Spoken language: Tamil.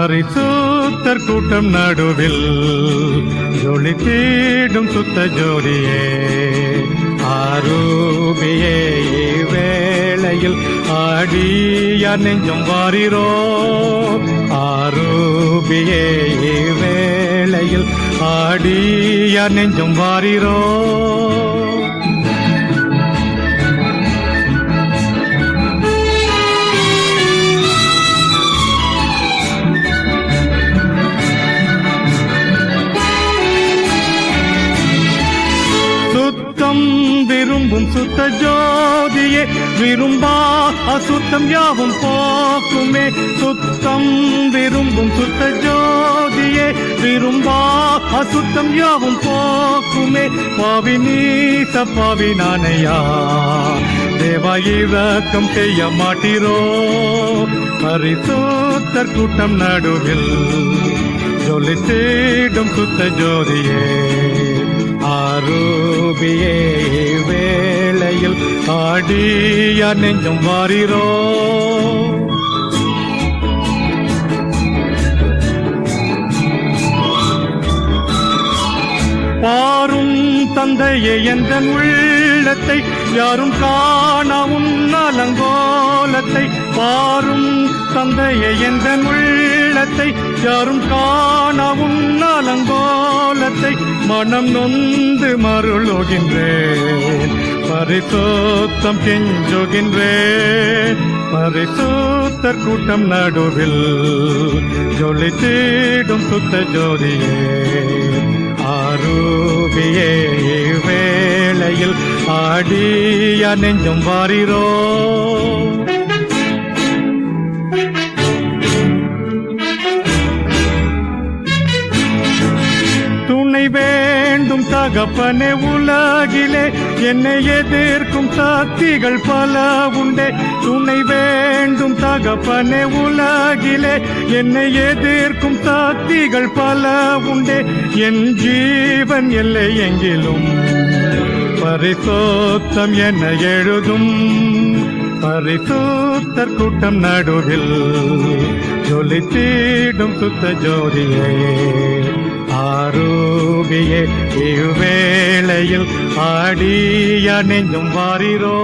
பரிசுத்தர் கூட்டம் நடுவில் ஜொலி தேடும் சுத்த ஜோதியே ஆரூபியே வேளையில் ஆடியார் நெஞ்சம் வாரிரோ ஆரூபியே வேளையில் ஆடியார் நெஞ்சம் வாரிரோ விரும்பும் சுத்த ஜோதியே விரும்பா அசுத்தம் யாவும் போக்குமே சுத்தம் விரும்பும் சுத்த ஜோதியே விரும்பா அசுத்தம் யாவும் போக்குமே பாவி நீச பாவி நானையா தேவா இரக்கம் செய்ய மாட்டீரோ பரிசுத்தர் கூட்டம் நடுவில் ஜொலி தேடும் சுத்த ஜோதியே ஆரூபியே வேளையில் ஆடியார் நெஞ்சம் வாரிரோ பாரும் தந்தையே என்ற உள்ளத்தை யாரும் காணா உன்னலங்கோலத்தை பாரும் தந்தையே என்ற உள்ளத்தை யாரும் காணா உன்னலங்கோலத்தை மனம் நொந்து மருளுகின்றேன் பரிசுத்தம் கெஞ்சுகின்றேன் பரிசுத்தர் கூட்டம் நடுவில் ஜொலி தேடும் சுத்த ஜோதியே ஆரூபியே வேளையில் ஆடியார் நெஞ்சம் வாரிரோ துணை வேண்டும் தகப்பனே உலகிலே என்னை எதிர்க்கும் சக்திகள் பல உண்டே துணை வேண்டும் தகப்பனே உலகிலே என்னை எதிர்க்கும் சக்திகள் பல உண்டே என் ஜீவன் எல்லை எங்கிலும் பரிசுத்தம் என எழுதும் பரிசுத்தர் கூட்டம் நடுவில் ஜொலி தேடும் சுத்த ஜோதியே ஆரூபியே இவ்வேளையில் ஆடியார் நெஞ்சம் வாரிரோ